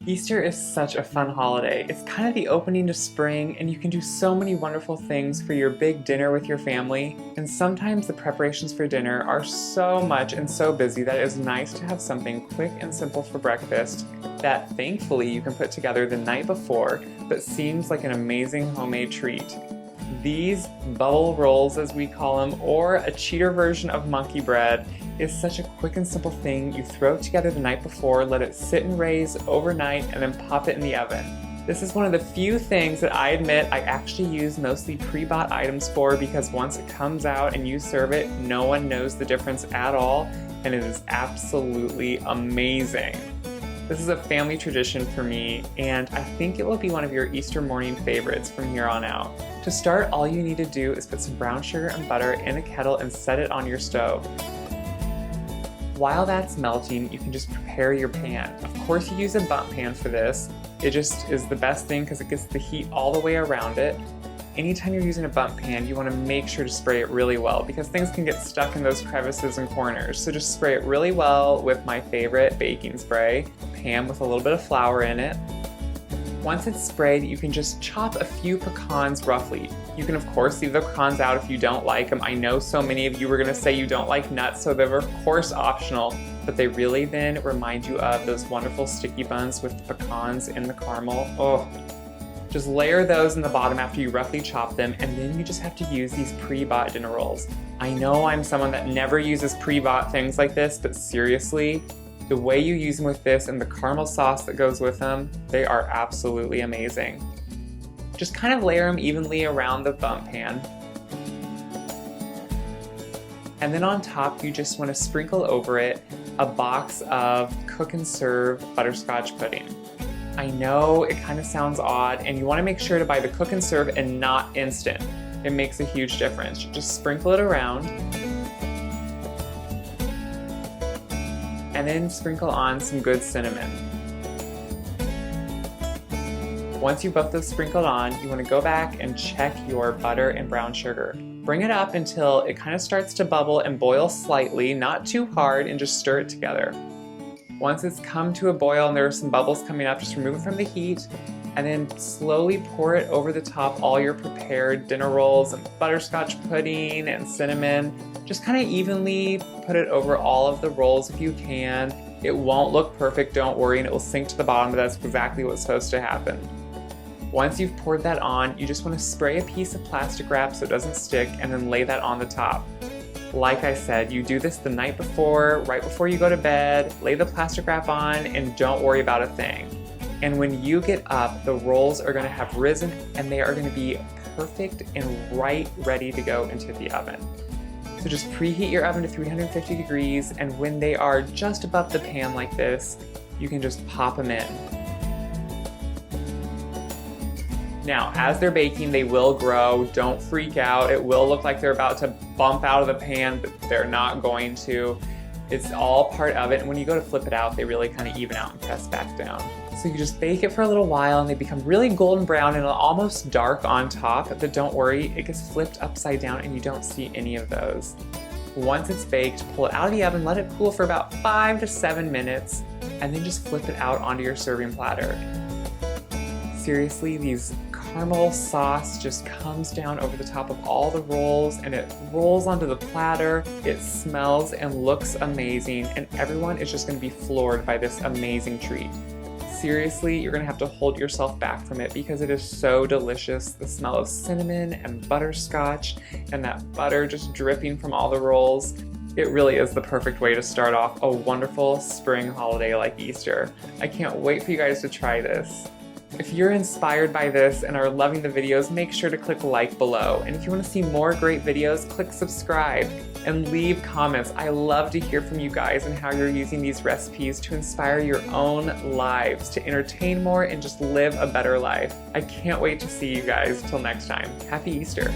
Easter is such a fun holiday. It's kind of the opening to spring, and you can do so many wonderful things for your big dinner with your family. And sometimes the preparations for dinner are so much and so busy that it is nice to have something quick and simple for breakfast that thankfully you can put together the night before, but seems like an amazing homemade treat. These bubble rolls, as we call them, or a cheater version of monkey bread, is such a quick and simple thing. You throw it together the night before, let it sit and raise overnight, and then pop it in the oven. This is one of the few things that I admit I actually use mostly pre-bought items for, because once it comes out and you serve it, no one knows the difference at all, and it is absolutely amazing. This is a family tradition for me, and I think it will be one of your Easter morning favorites from here on out. To start, all you need to do is put some brown sugar and butter in a kettle and set it on your stove. While that's melting, you can just prepare your pan. Of course, you use a bundt pan for this. It just is the best thing because it gets the heat all the way around it. Anytime you're using a bundt pan, you want to make sure to spray it really well because things can get stuck in those crevices and corners. So just spray it really well with my favorite baking spray, pan with a little bit of flour in it. Once it's sprayed, you can just chop a few pecans roughly. You can of course leave the pecans out if you don't like them. I know so many of you were gonna say you don't like nuts, so they're of course optional, but they really then remind you of those wonderful sticky buns with the pecans and the caramel. Oh. Just layer those in the bottom after you roughly chop them, and then you just have to use these pre-bought dinner rolls. I know I'm someone that never uses pre-bought things like this, but seriously, the way you use them with this and the caramel sauce that goes with them, they are absolutely amazing. Just kind of layer them evenly around the bundt pan. And then on top, you just want to sprinkle over it a box of cook and serve butterscotch pudding. I know it kind of sounds odd, and you want to make sure to buy the cook and serve and not instant. It makes a huge difference. Just sprinkle it around. And then sprinkle on some good cinnamon. Once you've both those sprinkled on, you want to go back and check your butter and brown sugar. Bring it up until it kind of starts to bubble and boil slightly, not too hard, and just stir it together. Once it's come to a boil and there are some bubbles coming up, just remove it from the heat and then slowly pour it over the top all your prepared dinner rolls and butterscotch pudding and cinnamon. Just kind of evenly put it over all of the rolls if you can. It won't look perfect, don't worry, and it will sink to the bottom, but that's exactly what's supposed to happen. Once you've poured that on, you just want to spray a piece of plastic wrap so it doesn't stick and then lay that on the top. Like I said, you do this the night before, right before you go to bed, lay the plastic wrap on, and don't worry about a thing. And when you get up, the rolls are going to have risen and they are going to be perfect and right ready to go into the oven. So just preheat your oven to 350 degrees, and when they are just above the pan like this, you can just pop them in. Now, as they're baking, they will grow. Don't freak out. It will look like they're about to bump out of the pan, but they're not going to. It's all part of it, and when you go to flip it out, they really kind of even out and press back down. So you just bake it for a little while, and they become really golden brown and almost dark on top, but don't worry, it gets flipped upside down and you don't see any of those. Once it's baked, pull it out of the oven, let it cool for about 5 to 7 minutes, and then just flip it out onto your serving platter. Seriously, these caramel sauce just comes down over the top of all the rolls and it rolls onto the platter. It smells and looks amazing, and everyone is just going to be floored by this amazing treat. Seriously, you're going to have to hold yourself back from it because it is so delicious. The smell of cinnamon and butterscotch and that butter just dripping from all the rolls. It really is the perfect way to start off a wonderful spring holiday like Easter. I can't wait for you guys to try this. If you're inspired by this and are loving the videos, make sure to click like below. And if you want to see more great videos, click subscribe and leave comments. I love to hear from you guys and how you're using these recipes to inspire your own lives, to entertain more and just live a better life. I can't wait to see you guys. Till next time. Happy Easter.